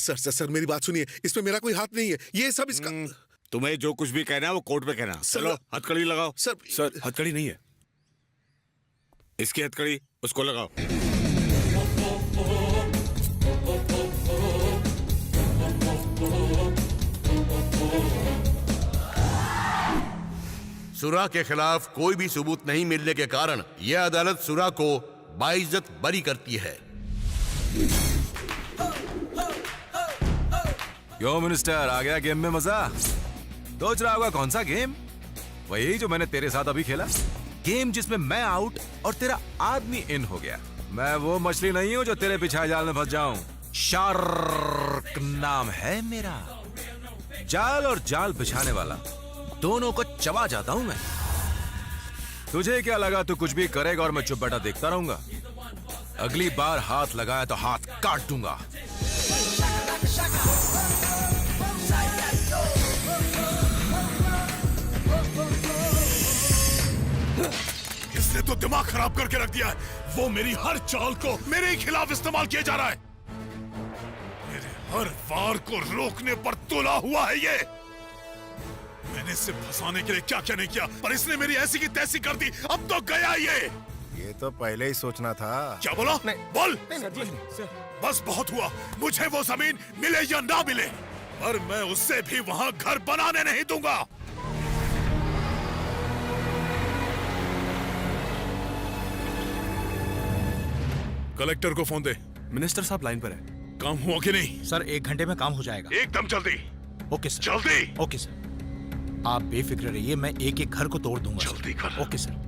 Sir sir sir मेरी बात सुनिए, इसमें मेरा कोई हाथ नहीं है, ये सब इसका। तुम्हें जो कुछ भी कहना है वो कोर्ट में कहना। चलो हथकड़ी लगाओ। सर हथकड़ी नहीं है। इसकी हथकड़ी उसको लगाओ। सुरा के खिलाफ कोई भी सबूत नहीं मिलने के कारण यह अदालत सुरा को बाइज्जत बरी करती है। क्यों मिनिस्टर, आ गया गेम में मजा? सोच रहा होगा कौन सा गेम? वही जो मैंने तेरे साथ अभी खेला, गेम जिसमें मैं आउट और तेरा आदमी इन हो गया। मैं वो मछली नहीं हूं जो तेरे पिछाए जाल में फंस जाऊं। शार्क नाम है मेरा। जाल और जाल बिछाने वाला दोनों को चबा जाता हूं मैं। तुझे क्या लगा तू कुछ भी करेगा और मैं चुप बैठा देखता रहूंगा? अगली बार हाथ लगाया तो हाथ काट दूंगा। इसने तो दिमाग खराब करके रख दिया है। वो मेरी हर चाल को मेरे ही खिलाफ इस्तेमाल किया जा रहा है। मेरे हर वार को रोकने पर तुला हुआ है ये। मैंने इसे फंसाने के लिए क्या क्या नहीं किया, पर इसने मेरी ऐसी की तैसी कर दी। अब तो गया ये तो पहले ही सोचना था। क्या बोला? बोल। सर। बस बहुत हुआ। मुझे वो जमीन मिले या ना मिले, पर मैं उससे भी वहां घर बनाने नहीं दूंगा। कलेक्टर को फोन दे। मिनिस्टर साहब लाइन पर है। काम हुआ कि नहीं? सर 1 घंटे में काम हो जाएगा। एकदम जल्दी। Okay sir. जल्दी। ओके सर, आप बेफिक्र रहिए, मैं एक एक घर को तोड़ दूंगा। जल्दी कर। Okay sir.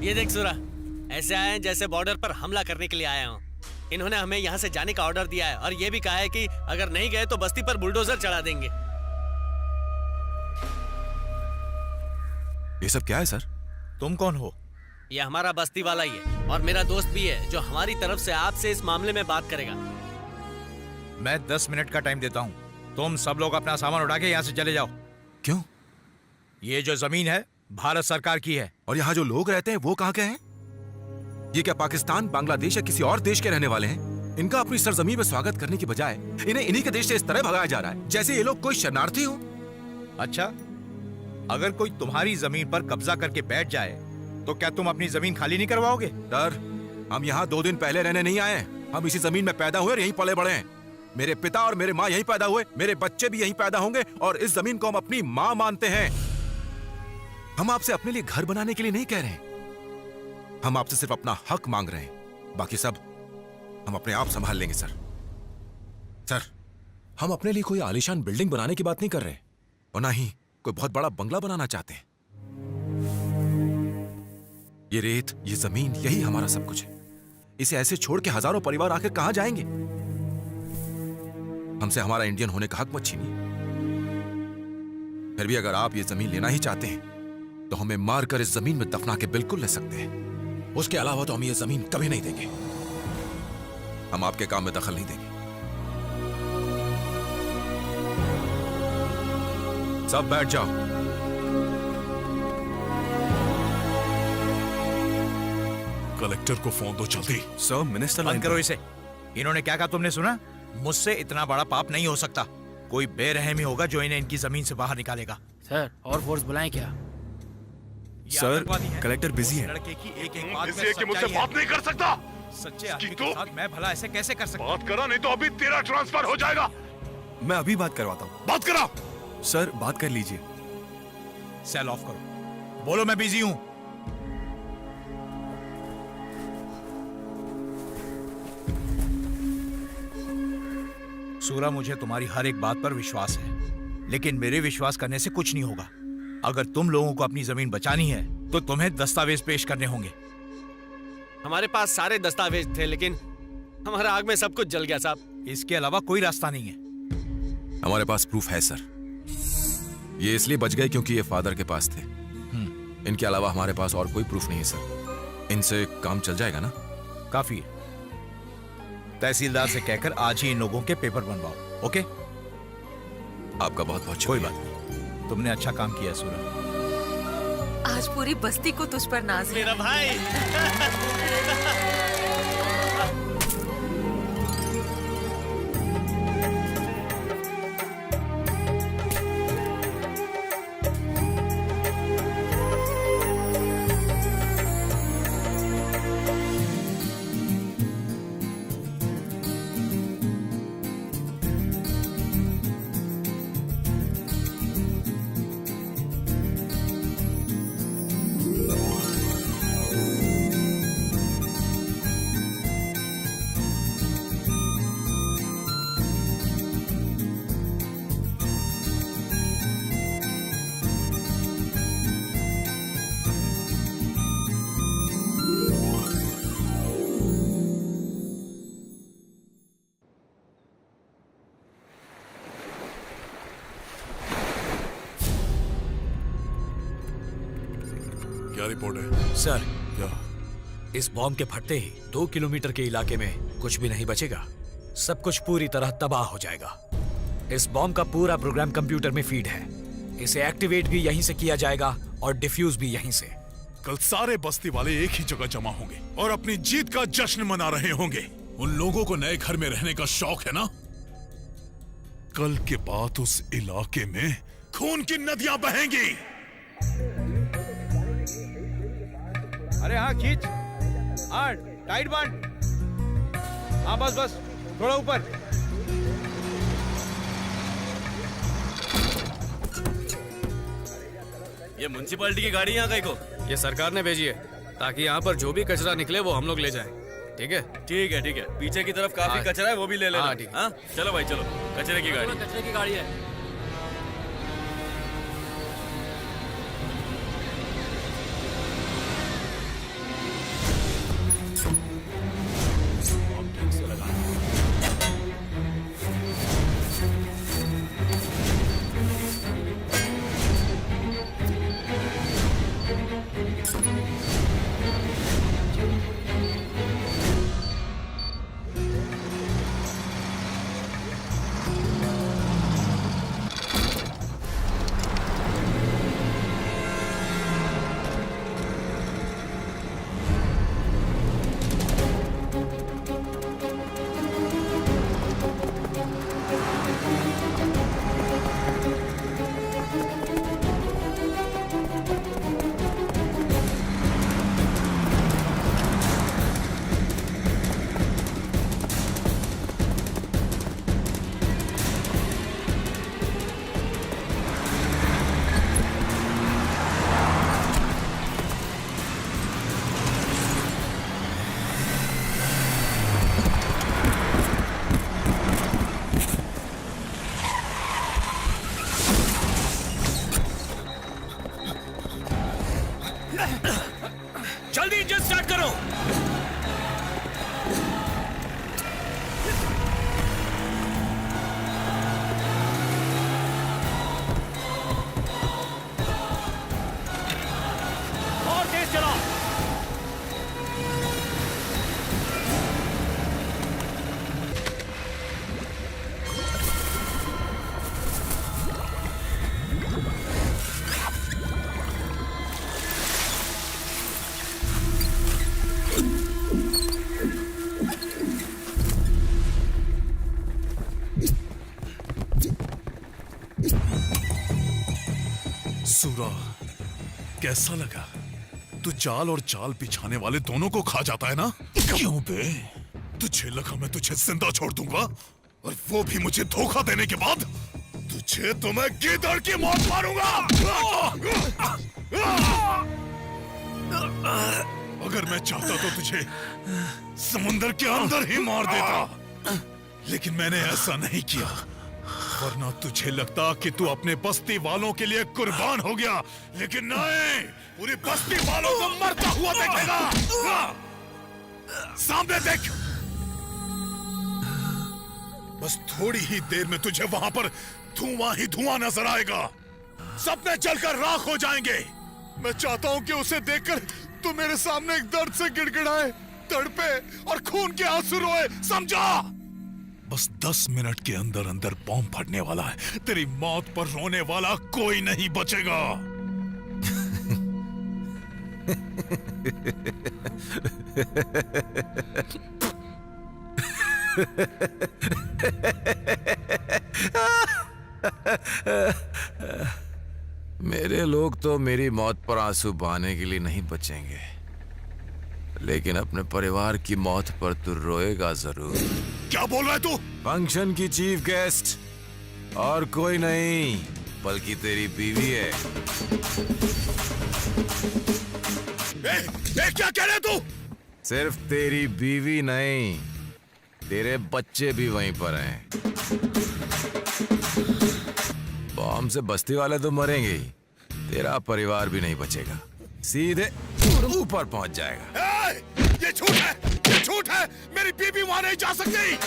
ये देख सुरा, ऐसे आए हैं जैसे बॉर्डर पर हमला करने के लिए आए हों। इन्होंने हमें यहाँ से जाने का ऑर्डर दिया है और ये भी कहा है कि अगर नहीं गए तो बस्ती पर बुलडोजर चढ़ा देंगे। ये सब क्या है सर? तुम कौन हो? ये हमारा बस्ती वाला ही है और मेरा दोस्त भी है जो हमारी तरफ से आपसे इस मामले में बात करेगा। मैं 10 मिनट का टाइम देता हूँ, तुम सब लोग अपना सामान उठा के यहाँ से चले जाओ। क्यों? ये जो जमीन है भारत सरकार की है। और यहाँ जो लोग रहते हैं वो कहाँ के हैं? ये क्या पाकिस्तान, बांग्लादेश या किसी और देश के रहने वाले हैं? इनका अपनी सरजमीन में स्वागत करने की बजाय इन्हें इन्हीं के देश से इस तरह भगाया जा रहा है जैसे ये लोग कोई शरणार्थी हो। अच्छा, अगर कोई तुम्हारी जमीन पर कब्जा करके बैठ जाए तो क्या तुम अपनी जमीन खाली नहीं करवाओगे? सर, हम यहाँ 2 दिन पहले रहने नहीं आए। हम इसी जमीन में पैदा हुए और यहीं पले बड़े हैं। मेरे पिता और मेरे माँ यहीं पैदा हुए, मेरे बच्चे भी यहीं पैदा होंगे और इस जमीन को हम अपनी माँ मानते हैं। हम आपसे अपने लिए घर बनाने के लिए नहीं कह रहे हैं, हम आपसे सिर्फ अपना हक मांग रहे हैं। बाकी सब हम अपने आप संभाल लेंगे सर। सर, हम अपने लिए कोई आलीशान बिल्डिंग बनाने की बात नहीं कर रहे और ना ही कोई बहुत बड़ा बंगला बनाना चाहते हैं। ये रेत, ये जमीन, यही हमारा सब कुछ है। इसे ऐसे छोड़ के हजारों परिवार आखिर कहां जाएंगे? हमसे हमारा इंडियन होने का हक मत छीनिए। फिर भी अगर आप ये जमीन लेना ही चाहते हैं तो हमें मारकर इस जमीन में दफना के बिल्कुल ले सकते हैं। उसके अलावा तो हम ये जमीन कभी नहीं देंगे। हम आपके काम में दखल नहीं देंगे। सब बैठ जाओ। कलेक्टर को फोन दो जल्दी। सर, मिनिस्टर बंद करो इसे। इन्होंने क्या कहा तुमने सुना? मुझसे इतना बड़ा पाप नहीं हो सकता। कोई बेरहमी होगा जो इन्हें इनकी जमीन से बाहर निकालेगा। सर, और फोर्स बुलाएं क्या? सर, कलेक्टर बिजी है। लड़के की एक एक बात इसलिए कि मुझसे बात नहीं कर सकता। सच्चे आदमी के साथ मैं भला ऐसे कैसे कर सकता? बात करा, नहीं तो अभी तेरा ट्रांसफर हो जाएगा। मैं अभी बात करवाता हूँ। बात करा। सर, बात कर लीजिए। सेल ऑफ करो। बोलो मैं बिजी हूं। सूरा, मुझे तुम्हारी हर एक बात पर विश्वास है, लेकिन मेरे विश्वास करने से कुछ नहीं होगा। अगर तुम लोगों को अपनी जमीन बचानी है तो तुम्हें दस्तावेज पेश करने होंगे। हमारे पास सारे दस्तावेज थे लेकिन हमारा आग में सब कुछ जल गया साहब। इसके अलावा कोई रास्ता नहीं है। हमारे पास प्रूफ है सर। ये इसलिए बच गए क्योंकि ये फादर के पास थे। इनके अलावा हमारे पास और कोई प्रूफ नहीं है सर। इनसे काम चल जाएगा ना? काफी है। तहसीलदार से कहकर आज ही इन लोगों के पेपर बनवाओ। ओके? आपका बहुत बहुत कोई बात नहीं, तुमने अच्छा काम किया सूरा। आज पूरी बस्ती को तुझ पर नाज है। मेरा भाई। क्या रिपोर्ट है? सर, क्या? इस बॉम्ब के फटते ही 2 किलोमीटर के इलाके में कुछ भी नहीं बचेगा। सब कुछ पूरी तरह तबाह हो जाएगा। इस बॉम्ब का पूरा प्रोग्राम कंप्यूटर में फीड है। इसे एक्टिवेट भी यहीं से किया जाएगा और डिफ्यूज भी यहीं से। कल सारे बस्ती वाले एक ही जगह जमा होंगे और अपनी जीत का जश्न मना रहे होंगे। उन लोगों को नए घर में रहने का शौक है ना? कल के बाद उस इलाके में खून की नदियां बहेंगी। अरे हाँ, खींच। हाँ, टाइट बांध। हाँ, बस बस, थोड़ा ऊपर। ये म्युनिसिपैलिटी की गाड़ी यहाँ कहीं को? ये सरकार ने भेजी है ताकि यहाँ पर जो भी कचरा निकले वो हम लोग ले जाएं। ठीक है? ठीक है, ठीक है। पीछे की तरफ काफी कचरा है, वो भी ले लेना। हाँ, ठीक है। हाँ, चलो भाई चलो। कचरे की गाड़ी। कचरे की गाड़ी है। जल्दी इंजन स्टार्ट करो। और तेज चलाओ। सूरा, कैसा लगा? तू जाल और जाल बिछाने वाले दोनों को खा जाता है ना? क्यों बे? तुझे लगा मैं तुझे जिंदा छोड़ दूंगा? और वो भी मुझे धोखा देने के बाद? तुझे तो मैं गीदड़ की मौत मारूंगा। अगर मैं चाहता तो तुझे समुंदर के अंदर ही मार देता, लेकिन मैंने ऐसा नहीं किया। वरना तुझे लगता कि तू अपने बस्ती वालों के लिए कुर्बान हो गया, लेकिन नहीं, पूरी बस्ती वालों को मरता हुआ देखेगा। सामने देख। बस थोड़ी ही देर में तुझे वहां पर धुआं ही धुआं नजर आएगा। सपने जलकर राख हो जाएंगे। मैं चाहता हूं कि उसे देखकर तू मेरे सामने एक दर्द से गिड़गिड़ाए, तड़पे और खून के आंसू रोए, समझा? बस 10 मिनट के अंदर अंदर बॉम्ब फटने वाला है। तेरी मौत पर रोने वाला कोई नहीं बचेगा। मेरे लोग तो मेरी मौत पर आंसू बहाने के लिए नहीं बचेंगे, लेकिन अपने परिवार की मौत पर तू रोएगा जरूर। क्या बोल रहा है तू? फंक्शन की चीफ गेस्ट और कोई नहीं बल्कि तेरी बीवी है। क्या कह रहे है तू? सिर्फ तेरी बीवी नहीं, तेरे बच्चे भी वहीं पर हैं। बॉम्ब से बस्ती वाले तो मरेंगे ही, तेरा परिवार भी नहीं बचेगा, सीधे ऊपर पहुंच जाएगा। ये झूठ है, ये झूठ है। मेरी बीवी वहां नहीं जा सकती।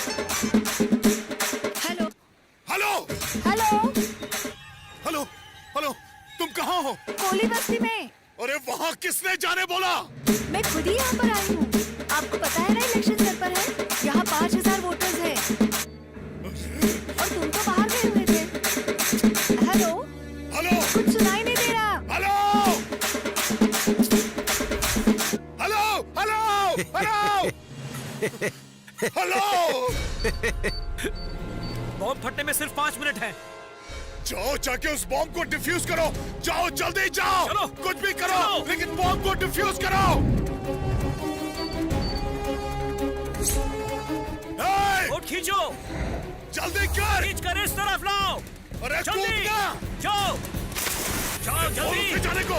Hello hello hello hello hello, तुम कहाँ हो? कोली बस्ती में। अरे वहाँ किसने जाने बोला? मैं खुद ही यहाँ पर आई हूँ। आपको पता है ना इलेक्शन सर पर है, यहाँ 5000 वोटर्स हैं। और तुम तो बाहर गए हुए थे। हेलो हेलो कुछ सुनाई नहीं दे रहा। Hello hello hello hello hello. Bomb फटने में सिर्फ 5 मिनट हैं। जाओ जाके उस बॉम्ब को डिफ्यूज करो। जाओ जल्दी जाओ। चलो, कुछ भी करो चलो। लेकिन बॉम्ब को डिफ्यूज करो। बोट खींचो, जल्दी कर। खींच कर इस तरफ लाओ। अरे जल्दी कूदना। जाओ, जाओ बोलो जल्दी। जाने को।